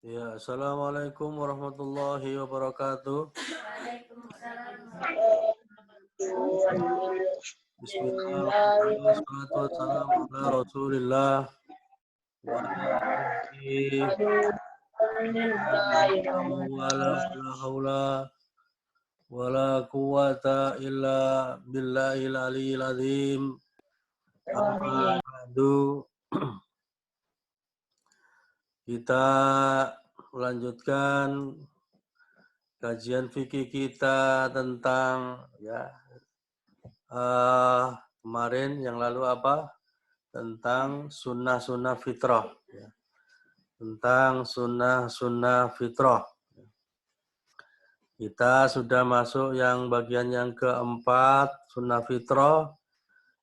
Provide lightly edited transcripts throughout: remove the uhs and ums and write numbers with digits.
Ya, assalamualaikum warahmatullahi wabarakatuh. Bismillahirrahmanirrahim. Wassalatu wassalamu ala Rasulillah wa ala alihi wa la haula wa la quwata illa billahil aliyyil azim. Amma ba'du. Kita melanjutkan kajian fikih kita tentang kemarin yang lalu apa? Tentang sunnah-sunnah fitrah. Tentang sunnah-sunnah fitrah. Kita sudah masuk yang bagian yang keempat, sunnah fitrah,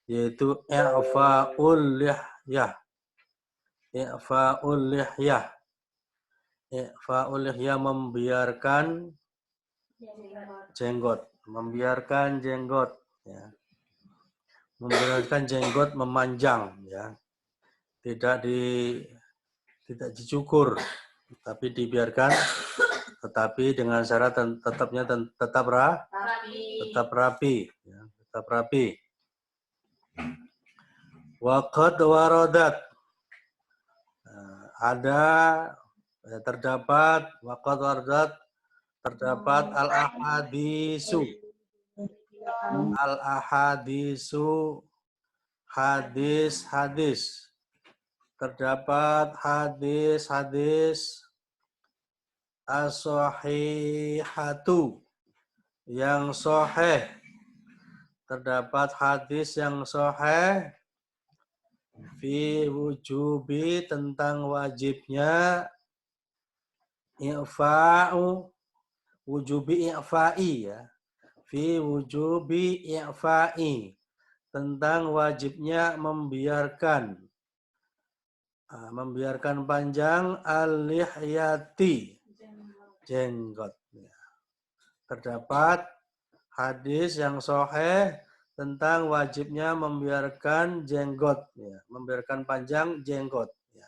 yaitu i'fa'ul lihyah. I'fa'ul lihyah. I'fa'ul lihyah membiarkan jenggot. Membiarkan jenggot. Ya. Membiarkan jenggot memanjang. Ya. Tidak dicukur, tapi dibiarkan, tetapi dengan syarat tetap rapi, ya, tetap rapi. Waqad waradat, terdapat waqad waradat, terdapat al-ahadisu, hadis-hadis. Terdapat hadis-hadis as-sahihatu, yang sahih. Terdapat hadis yang sahih fi wujubi, tentang wajibnya i'fa'u, wujubi i'fa'i, ya. Fi wujubi i'fa'i, tentang wajibnya membiarkan panjang al-lihyati, jenggot. Terdapat hadis yang sahih tentang wajibnya membiarkan jenggot, ya, membiarkan panjang jenggot. Ya.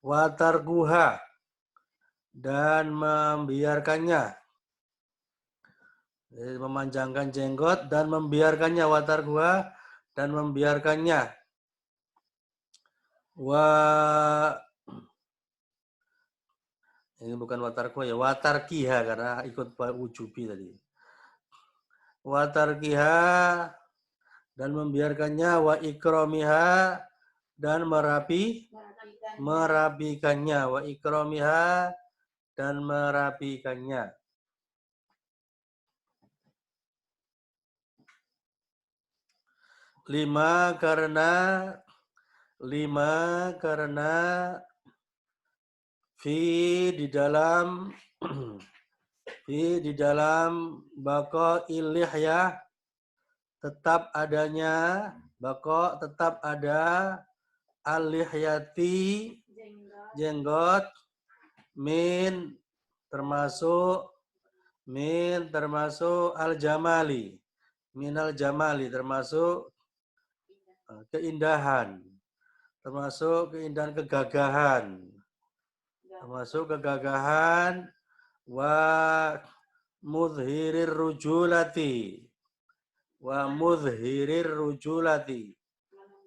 Wa targuha, dan membiarkannya. Jadi, memanjangkan jenggot dan membiarkannya, wa targuha, dan membiarkannya. Ini bukan watarku ya, watarkiha, karena ikut wujubi tadi. Watarkiha, dan membiarkannya, wa ikromiha, dan merapikannya, wa ikromiha, dan merapikannya. Lima karena di dalam bako ilih, tetap adanya tetap ada al-lihyati, jenggot, termasuk al-jamali, termasuk keindahan, kegagahan, wa mudhirir rujulati,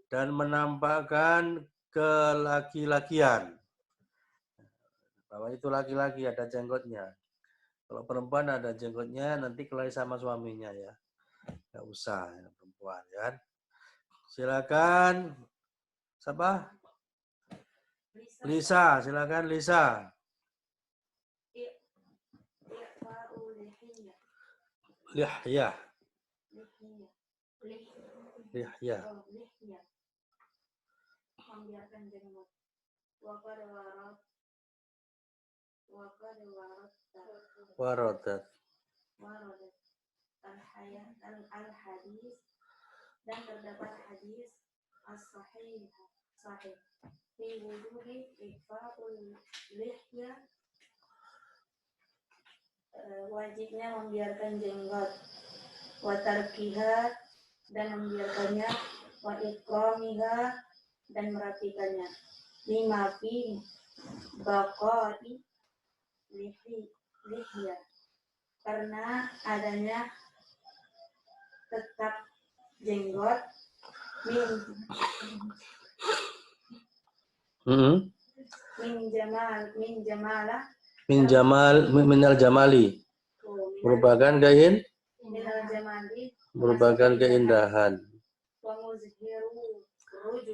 dan menampakkan kelaki-lakian. Bahwa itu laki-laki ada jenggotnya. Kalau perempuan ada jenggotnya, nanti kelahi sama suaminya, ya. Nggak usah, ya, perempuan, kan. Silakan. Siapa? Lisa, silakan Lisa. Lihya. Membiarkan jenggot. Waradat. Al-hadis, dan terdapat hadis as-sahih fi wujubi ifa'ul lihyah, wajibnya membiarkan jenggot, wa tarkiha, dan membiarkannya, wa ikramiha, dan merapikannya. lima fi baqai lihya, karena adanya tetap jenggot minal jamali, merupakan merupakan keindahan.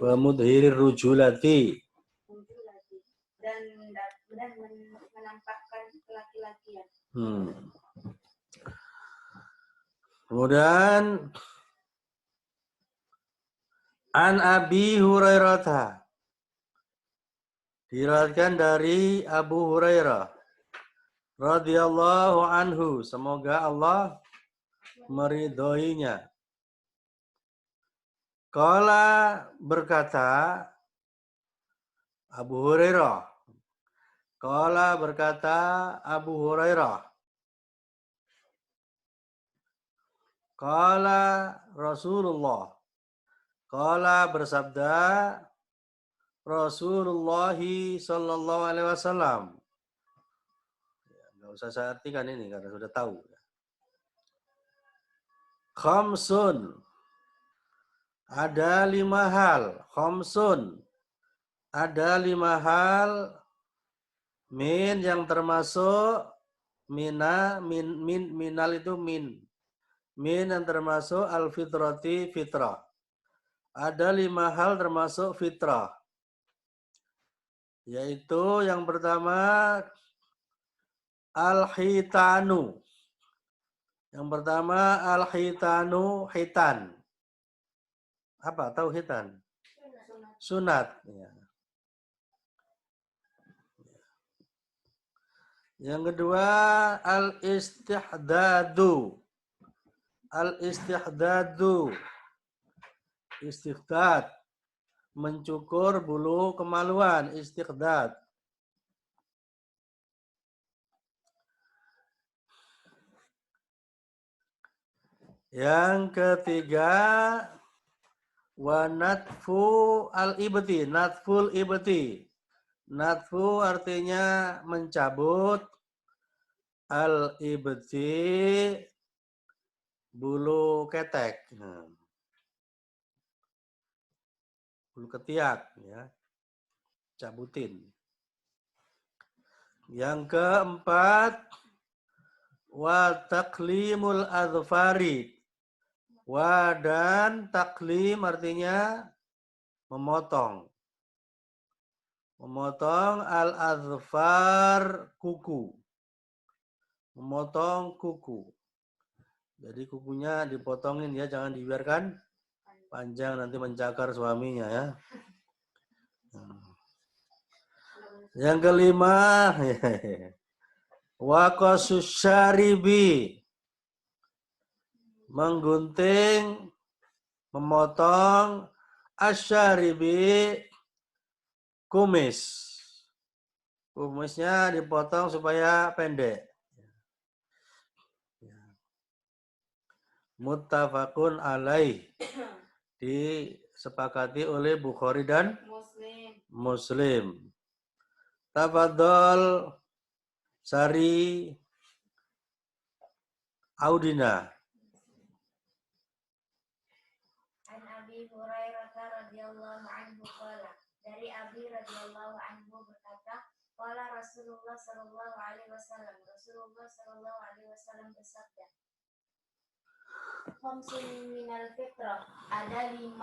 Pemudhirir rujulati, dan menampakkan laki-lakian. Kemudian an Abi Hurairah, diriwayatkan dari Abu Hurairah radhiyallahu anhu, semoga Allah meridhoinya. Qala, berkata Abu Hurairah. Qala, berkata Abu Hurairah. Qala Rasulullah. Qala, bersabda Rasulullah sallallahu alaihi wasallam. Enggak usah saya artikan ini karena sudah tahu. Khamsun, ada 5 hal. Khamsun, ada 5 hal. Min, yang termasuk minal itu min. Min yang termasuk al-fitrati, fitrah. Ada 5 hal termasuk fitrah. Yaitu yang pertama al-hitanu. Yang pertama al-hitanu, hitan. Apa? Tahu hitan? Sunat. Ya. Yang kedua al-istihdadu. Al-istihdadu. Istihdat. Mencukur bulu kemaluan. Istihdat. Yang ketiga wa natfu al-ibti. Natful ibti. Natfu artinya mencabut. Al-ibti bulu ketek. Bulu ketiak, ya. Cabutin. Yang keempat wa taklimul adfari. Wa, dan taklim artinya memotong. Memotong al-adfar, kuku. Memotong kuku. Jadi kukunya dipotongin ya, jangan dibiarkan panjang nanti mencakar suaminya ya. Yang kelima wa qasus syaribi. Menggunting, memotong asyaribi, kumis. Kumisnya dipotong supaya pendek. Muttafaqun alaih. Disepakati oleh Bukhari dan Muslim. Tafadhol Sari Audina. An Abi Hurairah radhiyallahu anhu qala, dari Abi radhiyallahu anhu berkata, qala Rasulullah sallallahu alaihi wasallam, Rasulullah sallallahu alaihi wasallam bersabda, khamsun minal fitrah, ada 5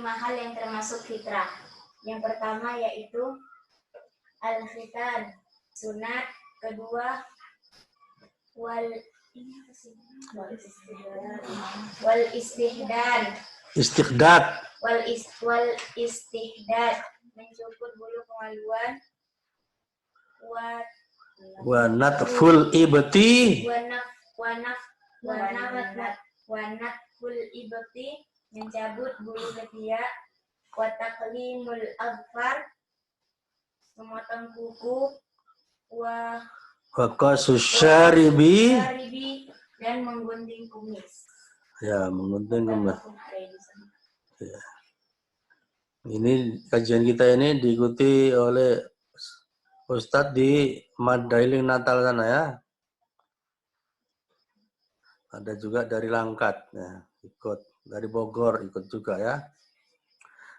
hal yang termasuk fitrah. Yang pertama yaitu al-khitan, sunat. Kedua wal istihdad. Wal istihdad, mencukur bulu kemaluan. Wa natful ibti. Wa natful ibti, mencabut bulu ketiak. Wa taqlimul adfar, memotong kuku. Wa qasus syaribi, dan menggunting kumis. Ya, menggunting kumis. Ya. Ini kajian kita ini diikuti oleh Ustadz di Mandailing Natal sana ya. Ada juga dari Langkat ya, ikut dari Bogor ikut juga ya.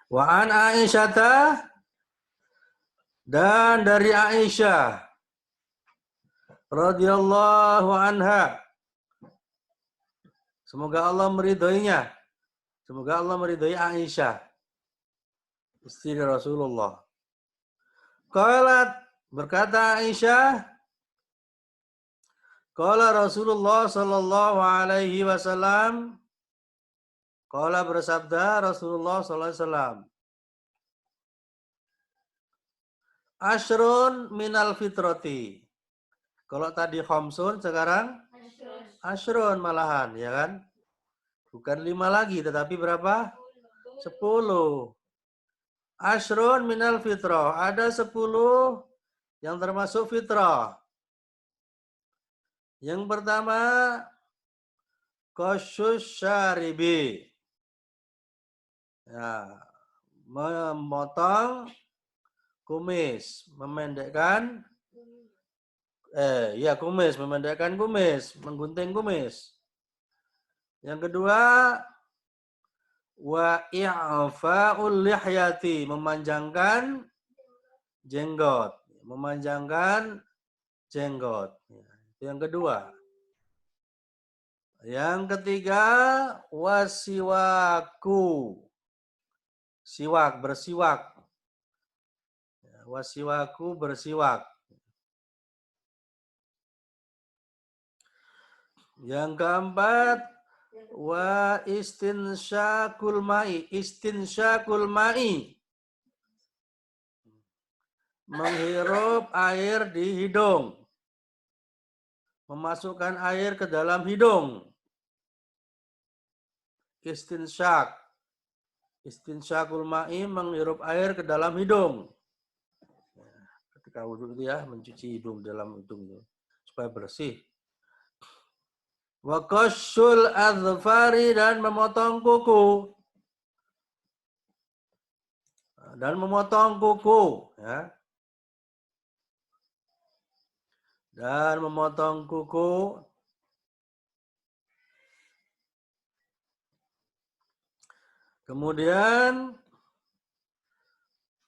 Wa an Aisyata, dan dari Aisyah radhiyallahu anha. Semoga Allah meridhoinya. Semoga Allah meridhoi Aisyah, istri Rasulullah. Qalat, berkata Aisyah, qala Rasulullah sallallahu alaihi wasallam, qala bersabda Rasulullah sallallahu alaihi wasallam, asyrun minal fitrati. Kalau tadi khamsun, sekarang asyrun malahan, ya kan? Bukan 5 lagi, tetapi berapa? 10. Asyrun minal fitrah. Ada 10 yang termasuk fitrah. Yang pertama, qasyus syaribi. Ya, memotong kumis, memendekkan kumis, memendekkan kumis, menggunting kumis. Yang kedua, wa i'fa'ul lihyati, memanjangkan jenggot, memanjangkan jenggot. Itu yang kedua. Yang ketiga, wasiwaku, siwak, bersiwak. Wasiwaku, bersiwak. Yang keempat, wa istinsyakul ma'i, istinsyakul ma'i, menghirup air di hidung, memasukkan air ke dalam hidung. Istinsyak, istinsyakul ma'i, menghirup air ke dalam hidung. Ketika wudhu itu ya, mencuci hidung dalam hidung itu supaya bersih. Wa qasyul adfari, dan memotong kuku. Dan memotong kuku, ya. Dan memotong kuku. Kemudian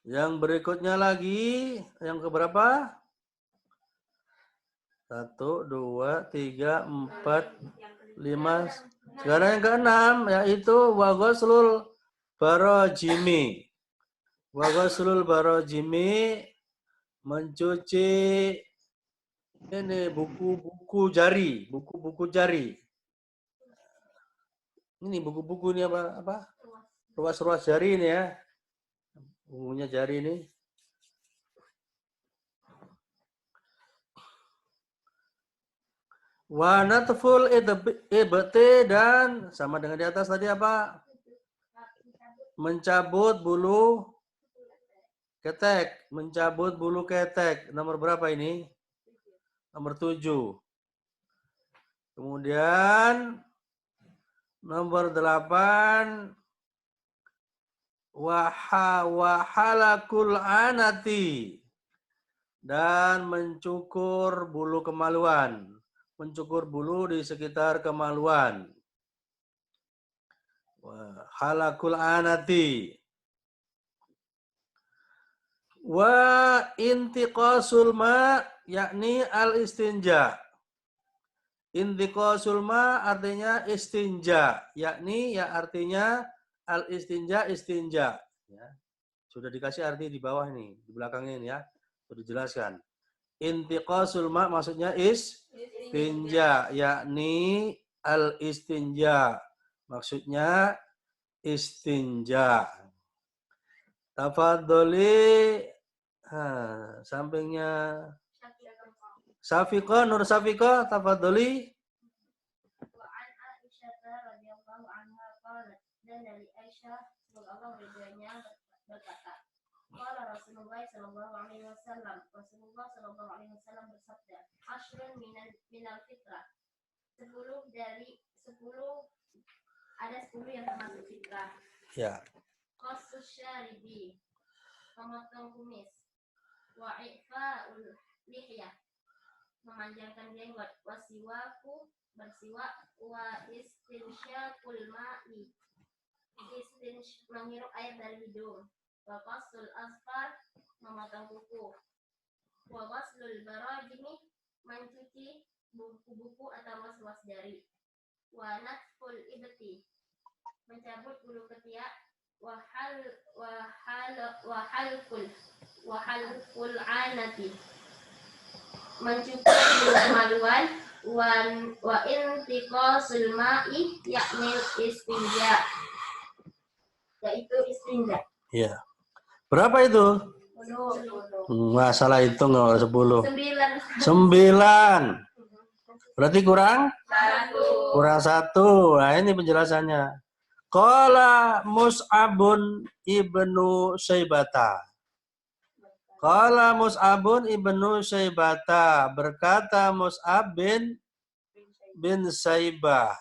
yang berikutnya lagi, yang keberapa? 1, 2, 3, 4, 5. Sekarang yang keenam, yaitu wa ghuslul barajimi. Wa ghuslul barajimi, mencuci ini buku-buku jari, buku-buku jari. Ini buku-buku ini apa? Ruas-ruas jari ini ya. Bukunya jari ini. Wa natful ibti, dan sama dengan di atas tadi apa? Mencabut bulu ketek, mencabut bulu ketek. Nomor berapa ini? Nomor 7. Kemudian nomor 8, wahalakul anati, dan mencukur bulu kemaluan, mencukur bulu di sekitar kemaluan. Wahalakul anati. Wa intiqasul ma, yakni al-istinja. Intiqasul ma artinya istinja, yakni ya artinya al-istinja, istinja. Ya. Sudah dikasih arti di bawah ini, di belakangnya ini ya. Sudah dijelaskan. Intiqasul ma maksudnya istinja, yakni al-istinja. Maksudnya istinja. Tafadholi, sampingnya Safiqah, Nur Safiqah, tafadholi. Wa an Aisyah radhiyallahu anha qalat, dan dari Aisyah semoga Allah meridhoinya berkata, qala Rasulullah sallallahu alaihi wasallam, Rasulullah sallallahu alaihi wasallam bersabda, asyrun minal fitrah. 10 dari 10, ada 10 yang termasuk fitrah. Ya. qasus syaribi, memotong kumis. Wa i'fa'ul lihyah, memanjangkan jenggot. Wasiwaku, bersiwak. Wa istinsyaqul ma'i, menghirup air dari hidung. Wa qasul asfar, memotong kuku. Wa ghaslul barajimi, mencuci buku-buku atau luas-luas jari. Wa natful ibti, mencabut bulu ketiak. Wa halqul anati, mencukur bulu kemaluan. Wa intiqasul ma'i, yakni istinja, yaitu istinja. Ya. Berapa itu? 10. Masalah itu nggak 10. 9. 9. Berarti kurang? 1. Kurang 1. Nah, ini penjelasannya. Qala Mus'abun ibnu Syaibata. Qala Mus'abun ibnu Syaibata. Berkata Mus'ab bin Syaibah.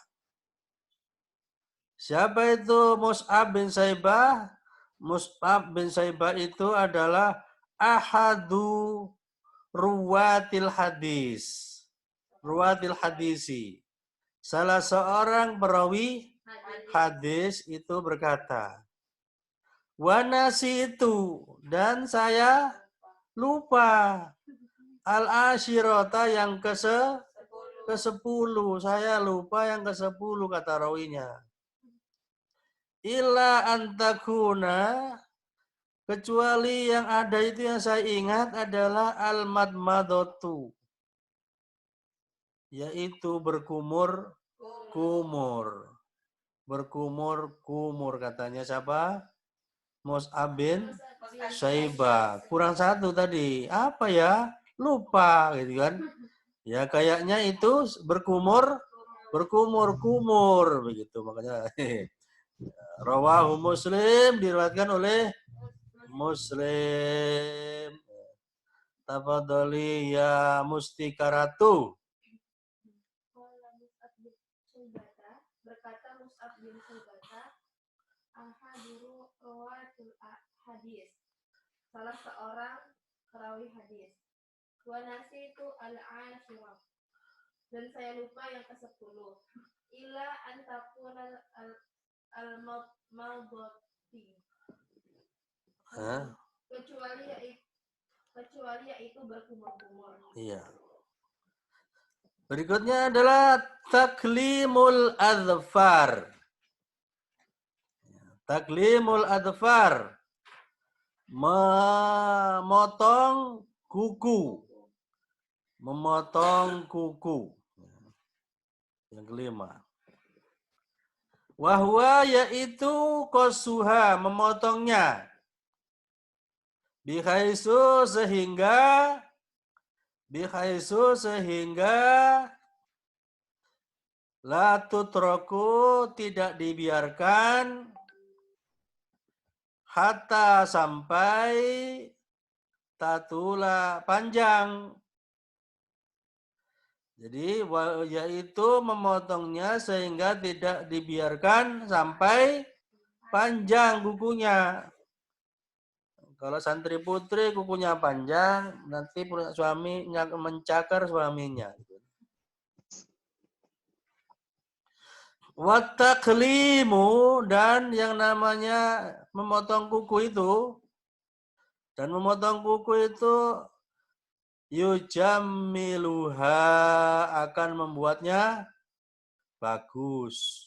Siapa itu Mus'ab bin Syaibah? Mus'ab bin Syaibah itu adalah ahadu ruwatil hadis. Ruwatil hadisi. Salah seorang perawi hadis itu berkata, wanasi itu, dan saya lupa al-ashirata yang ke-10. Saya lupa yang ke-10 kata rawinya. Illa antakuna, kecuali yang ada itu yang saya ingat adalah al-madmadatu, yaitu berkumur katanya siapa? Mus'ab bin Syaibah. Kurang 1 tadi. Apa ya? Lupa gitu kan. Ya kayaknya itu berkumur begitu makanya. Rawahu Muslim, diriwayatkan oleh Muslim. Tafadhali ya Mustikaratu. Berkata Mus'ab bin Syaibah, ahadiru rawatul hadis, salah seorang perawi hadis. Wa nasitu al-ashirah, dan saya lupa yang ke-10. Ila antakuna al-mawdati, kecuali yaitu berkumur-kumur. Iya. Berikutnya adalah taklimul adfar. Taklimul adfar, memotong kuku. Memotong kuku. Yang kelima. Wahwa yaitu kosuha, memotongnya. Bihaisu sehingga la tutroku, tidak dibiarkan, hatta sampai tatula panjang. Jadi yaitu memotongnya sehingga tidak dibiarkan sampai panjang kukunya. Kalau santri putri kukunya panjang, nanti suami mencakar suaminya. Wataklimu, dan yang namanya memotong kuku itu, yujammiluha, akan membuatnya bagus.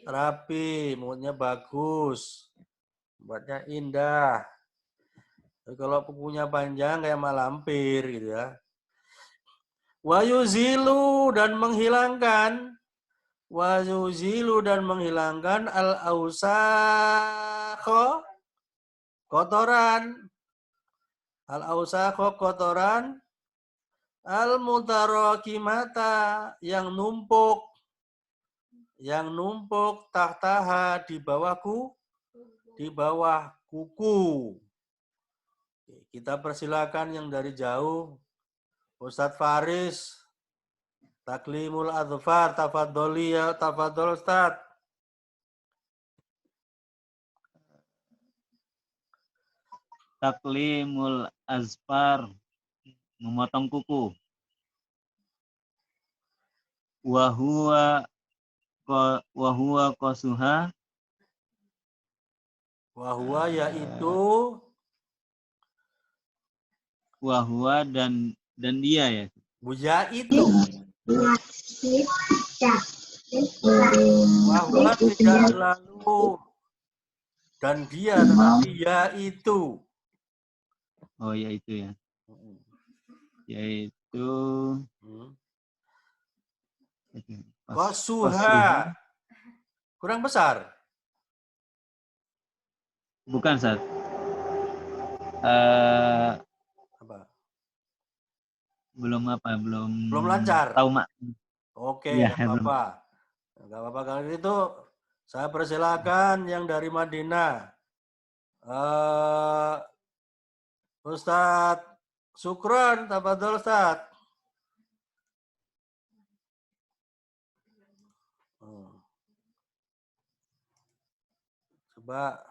Rapi, membuatnya bagus. Membuatnya indah. Jadi kalau kukunya panjang kayak malampir gitu ya. Wa yuzilu, dan menghilangkan al-ausakho, kotoran. Kotoran. Al-mutarakimata, yang numpuk tahtaha, di bawah kuku. Kita persilakan yang dari jauh. Ustadz Faris, taklimul adfar, tafadhol Ustadz. taklimul azfar, memotong kuku. Wahuwa kosuha, Wahwa yaitu wahuwa dan dia ya. buya itu. Wahwa tidak selalu dan dia, tetapi ya itu. Oh ya itu ya. Yaitu Kosuha. Kurang besar. Bukan, Ustaz. Apa? Belum lancar. Tahu mak. Oke, Ya, nggak apa-apa. Nggak apa-apa. Kalau itu saya persilakan yang dari Madinah. Ustadz Sukron, tafadhol Ustadz. Coba.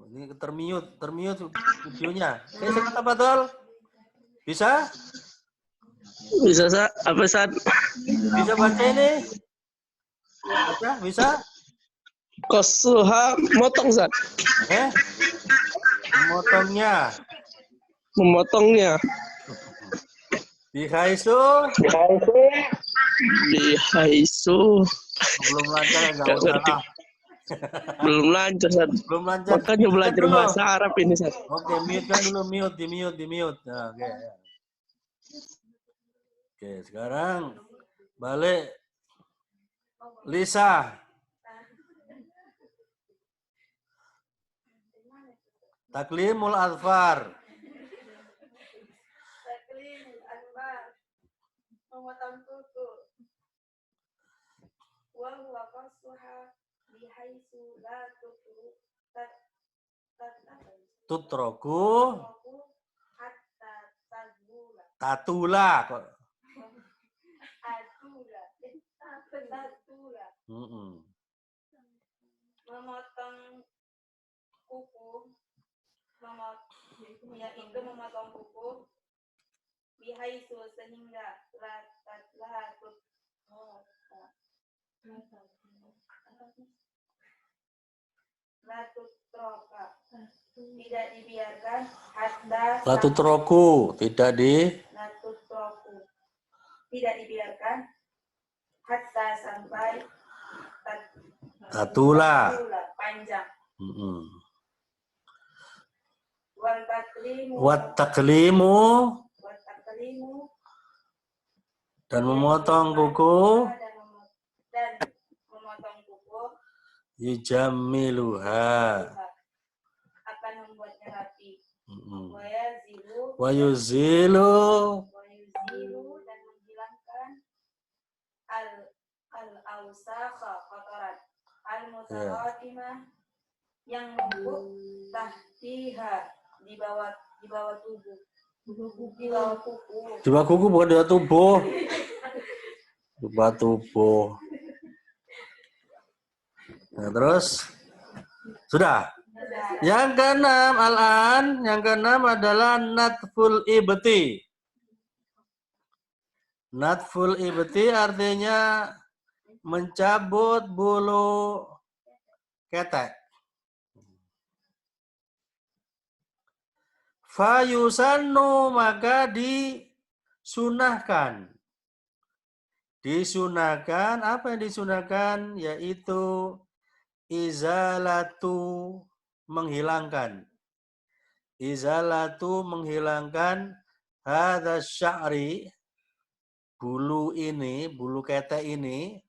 Ini termute videonya. Oke, silakan tafadhol. Bisa? Bisa, apa saat? Bisa baca ini? Bisa? Kosuha motong, Zat. Memotongnya. Bihaisu. Belum lancar, enggak usah lah. Belum lancar, Zat. Belum lancar. Makanya belajar bahasa Arab ini, Zat. Oke, mute kan dulu, di mute. Nah, oke. Oke, sekarang balik Lisa. Taklimul Azfar. Taklimul Azfar. Memotong kuku. Wa huwa qassuha bihaitsu la tutroku hatta tatula. Tatula kok. Tatula. Memotong kuku, yaitu memotong kuku bihaisu sehingga tidak dibiarkan latutroku tidak dibiarkan hatta sampai tatula panjang. Wat taklimu dan memotong kuku yujammiluha akan membuatnya rapi. Wa yuzilu dan menghilangkan al-awsakha kotoran al-mutaratimah yang menumpuk tahtiha di bawah tubuh. Di bawah kuku. Di bawah kuku bukan di bawah tubuh. Di bawah tubuh. Nah, terus sudah. Yang keenam yang keenam adalah natful ibti. Natful ibti artinya mencabut bulu ketek. Fayusannu maka disunahkan. Disunahkan, apa yang disunahkan? Yaitu izalatu menghilangkan. Izalatu menghilangkan hadza sya'ri bulu ini, bulu ketek ini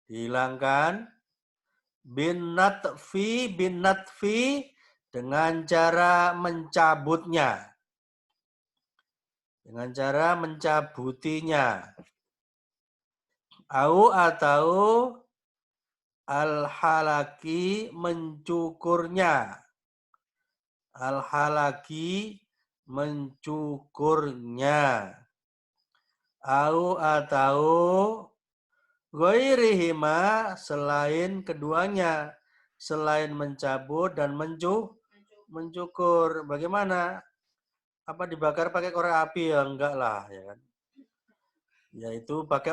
dihilangkan bin natfi dengan cara mencabutnya. Dengan cara mencabutinya. Atau al-halaki mencukurnya. Al-halaki mencukurnya. Atau ghairihima selain keduanya. selain mencabut dan mencukur. Bagaimana? Apa dibakar pakai korek api? Ya enggak lah, ya kan? Yaitu pakai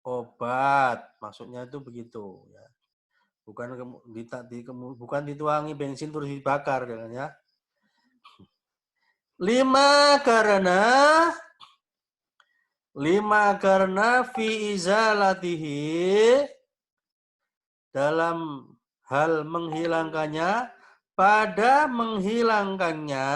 obat. Maksudnya itu begitu, ya. Bukan dituangi bensin terus dibakar, ya. 5 karena fi izalatihi dalam hal menghilangkannya, pada menghilangkannya,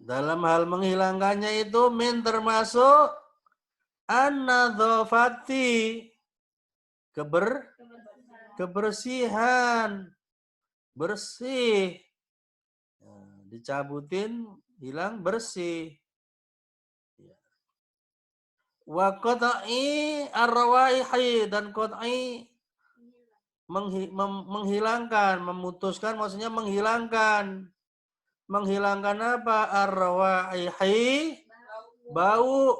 dalam hal menghilangkannya itu termasuk an-nadzafati, kebersihan, bersih. Nah, dicabutin hilang bersih. Wa qat'i arwaihi, dan qat'i menghilangkan, memutuskan, maksudnya menghilangkan. Menghilangkan apa? Arwaihi, bau.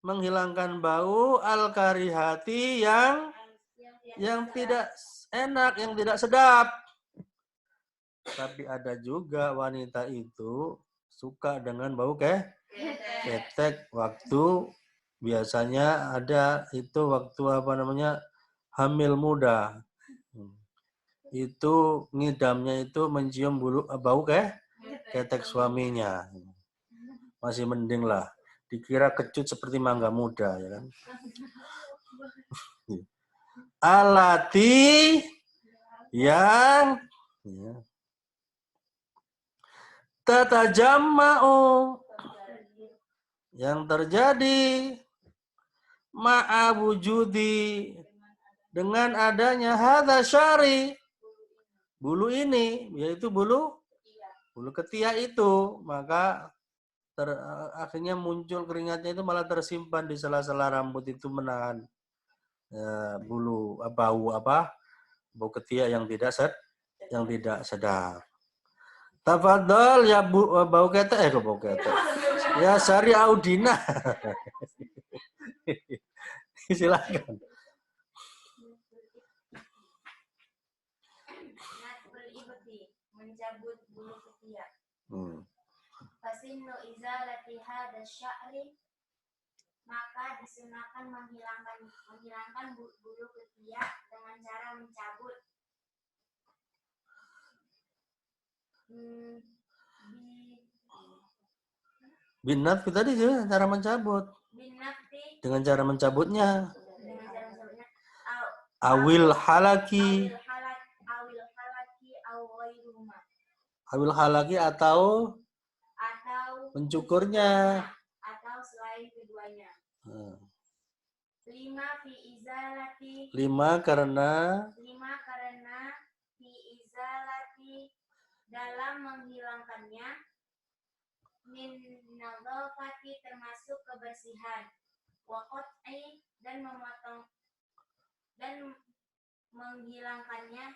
Menghilangkan bau, al-karihati, yang tidak enak, yang tidak sedap. Tapi ada juga wanita itu suka dengan bau ketek. Waktu biasanya ada itu waktu hamil muda. Itu ngidamnya itu mencium bau ketek suaminya. Masih mending lah. Dikira kecut seperti mangga muda, ya kan? Alati yang tatajamma'u, yang terjadi ma'abujudi, dengan adanya hadza syari, bulu ini, yaitu bulu ketiak itu, maka akhirnya muncul keringatnya itu malah tersimpan di sela-sela rambut itu, menahan bau ketiak yang tidak sedap. Tafadhol ya bau ketek, ya Sari Audina. Silakan. Mencabut bulu ketiak. Fasinnu izalati hadza sya'ri, maka disunahkan menghilangkan bulu ketiak dengan cara mencabut. Binafti tadi juga cara mencabut. Dengan cara mencabutnya. Awil halaki atau mencukurnya. Atau selain keduanya. 5 karena fi izalati, dalam menghilangkannya, min nadzafati, termasuk kebersihan, wa qat'i, dan memotong dan menghilangkannya.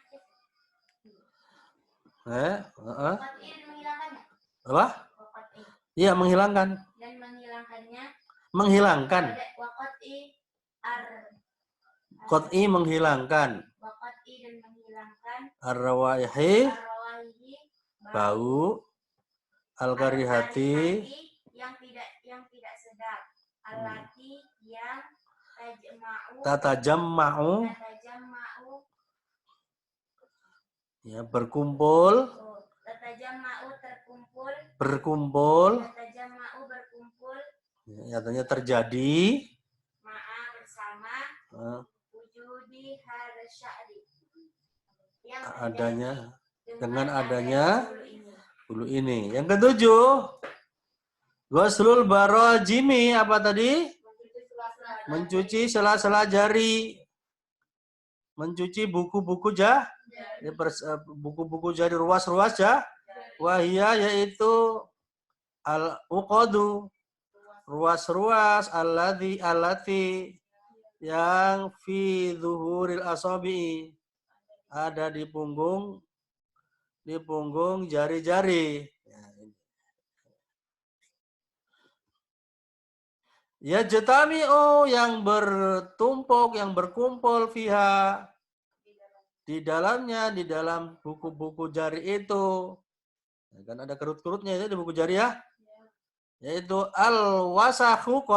Menghilangkannya. Apa? Iya, menghilangkan. Dan menghilangkannya. Menghilangkan. Wa qat'i menghilangkan. Wa qat'i, dan menghilangkan. Arwaihi, bau. Al-karihati, yang tidak sedap. Allati, yang tatajamma'u, ya, berkumpul. Berkumpul. Ya, artinya terjadi. Bersama. Wujudi hadza sya'ri, adanya, dengan adanya bulu ini. Yang ketujuh, ghuslul barajimi, apa tadi? Mencuci sela-sela jari. Mencuci buku-buku buku-buku jari, ruas-ruas wahia, yaitu al-uqadu, ruas-ruas, alati, yang fi zuhuril asabi, ada di punggung jari-jari. Ya jetami'u yang bertumpuk, yang berkumpul fiha di dalamnya, di dalam buku-buku jari itu. Kan ada kerut-kerutnya itu di buku jari ya. Yaitu al-wasakhu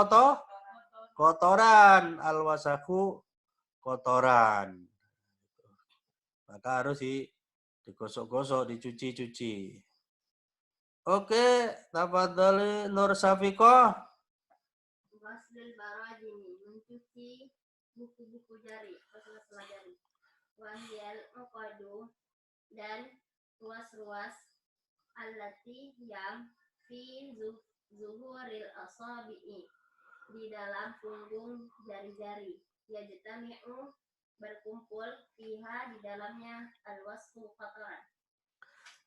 kotoran. Al-wasakhu kotoran. Maka harus digosok-gosok, dicuci-cuci. Oke, tafadhali Nur Safikoh. Ghuslul barajimi, mencuci buku-buku jari, sela-sela jari. Wahyal uqadu, dan ruas-ruas allati yang fi zuhuril asabi'i, di dalam punggung jari-jari. Yajtami'u, berkumpul fiha, di dalamnya, alwasfu, kotoran.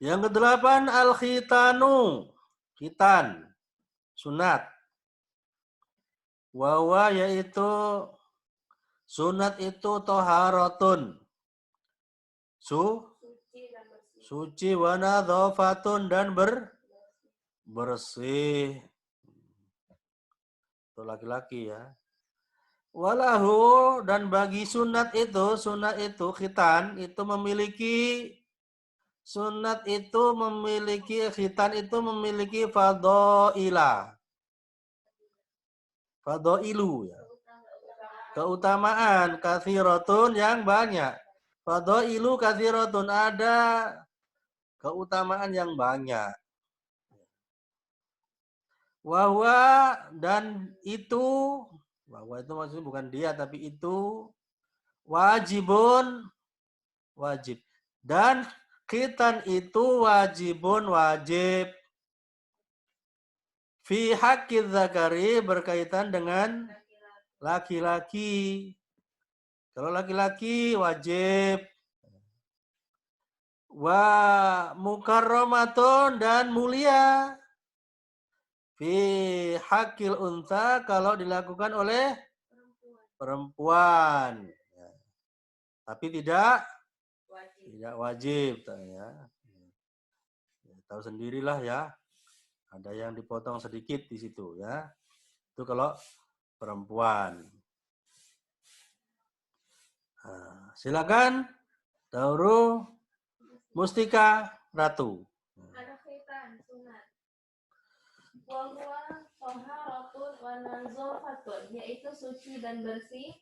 Yang kedelapan al-khitanu, khitan, sunat. Wawa yaitu sunat itu toharatun, suci wa nadhafatun dan bersih. Itu laki-laki ya. Walahu dan bagi sunat itu khitan itu memiliki khitan itu memiliki fadailu ya. Keutamaan kathiratun yang banyak. Fadailu kathiratun, ada keutamaan yang banyak. Wahwa dan itu, wahwa itu maksudnya bukan dia tapi itu wajibun, wajib. Dan khitan itu wajib. Fi haqqi zakari, berkaitan dengan laki-laki. Kalau laki-laki wajib. Wa mukarramatun dan mulia. Fi haqqil unta, kalau dilakukan oleh perempuan. Tapi tidak wajib. Ya. Tahu sendirilah ya. Ada yang dipotong sedikit di situ ya. Itu kalau perempuan. Nah, silakan Dauru Mustika Ratu. Ada khitan sunat. Wa huwa taharatun wa nazafatun, yaitu suci dan bersih.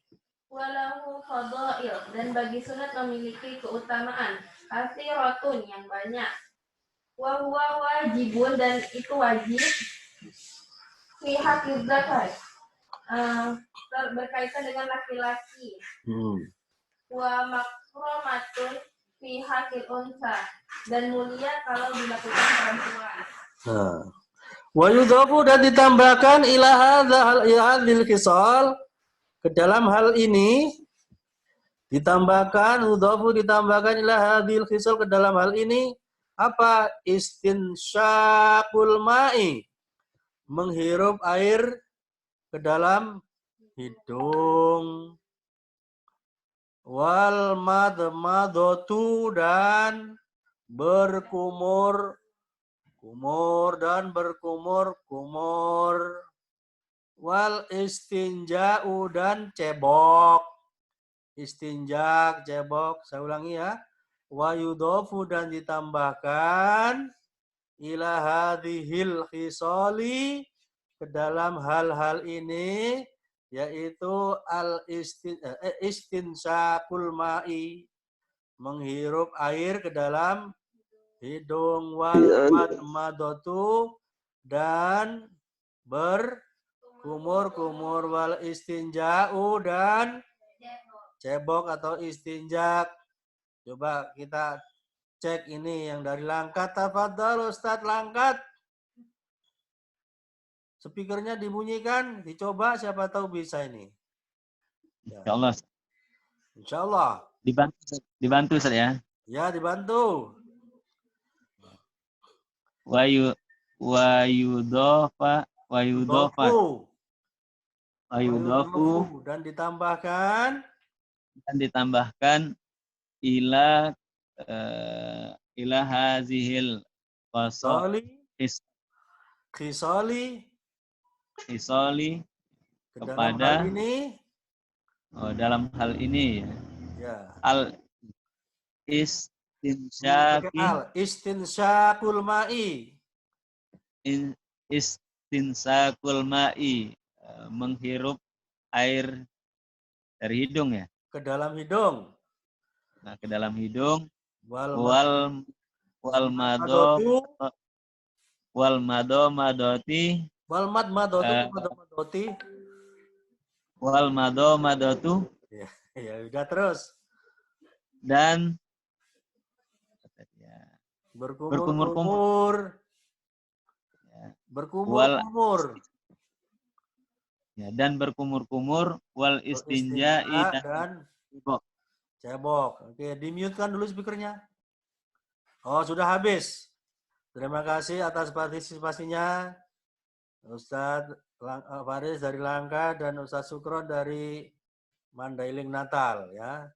Walahu fadail, dan bagi sunat memiliki keutamaan. Kathiratun, yang banyak. Wa huwa wajibun, dan itu wajib. Fi haqqi zakar, berkaitan dengan laki-laki. Wa makromatun fi haqqil unsa, dan mulia kalau dilakukan perempuan. Wa yudhafu, dan ditambahkan ila hadzal khisal, ke dalam hal ini ditambahkan ila hadzal khisal, ke dalam hal ini apa? Istinsyaqul ma'i, menghirup air ke dalam hidung. Wal madmadatu, dan berkumur dan berkumur. Wal istinja'u, dan cebok. Istinja, cebok. Saya ulangi ya. Wa yudhafu, dan ditambahkan ila hadhil khisali, ke dalam hal-hal ini, yaitu al istinsaqul ma'i, menghirup air ke dalam hidung. Wal madmadatu, dan berkumur. Wal istinja'u, dan cebok atau istinjak. Coba kita cek ini yang dari Langkat. Tafadhal Ustaz Langkat. Speakernya dibunyikan, dicoba, siapa tahu bisa ini. Ya. Insyaallah. Insyaallah. Dibantu Ustaz ya. Ya, dibantu. Wa yudhafu Dan ditambahkan ila hazihil khisali Dalam kepada hal ini, dalam hal ini ya. ya. Al Pakai istinsyaki al. Istinsyakul ma'i. istinsakul ma'i, menghirup air dari hidung ya. Ke dalam hidung. Nah, ke dalam hidung Wal wal madotu. madoti Wal madoti. wal madotu Ya udah terus. dan Berkumur-kumur. Ya. Berkumur-kumur. Ya, dan berkumur-kumur wal istinja'i Dan cebok. cebok. Oke, di-mute-kan dulu speakernya. Oh, sudah habis. Terima kasih atas partisipasinya. Ustadz Faris dari Langka dan Ustadz Sukron dari Mandailing Natal ya.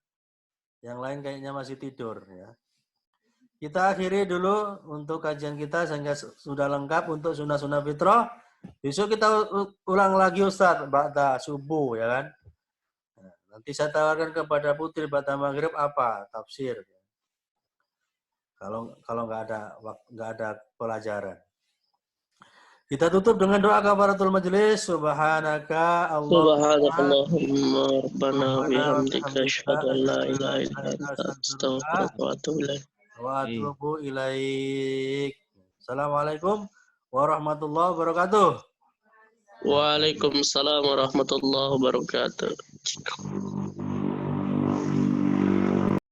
Yang lain kayaknya masih tidur ya. Kita akhiri dulu untuk kajian kita sehingga sudah lengkap untuk sunnah-sunnah fitrah. Besok kita ulang lagi Ustadz ba'da subuh ya kan. Nah, nanti saya tawarkan kepada Putri ba'da maghrib apa tafsir. Kalau nggak ada pelajaran. Kita tutup dengan doa kafaratul majelis. Subhanaka Subhanakallahumma rabbana wa bihamdika asyhadu an la ilaha illa anta astaghfiruka wa atubu ilaik. wa atubu ilaik. Assalamualaikum warahmatullahi wabarakatuh. Waalaikumsalam warahmatullahi wabarakatuh.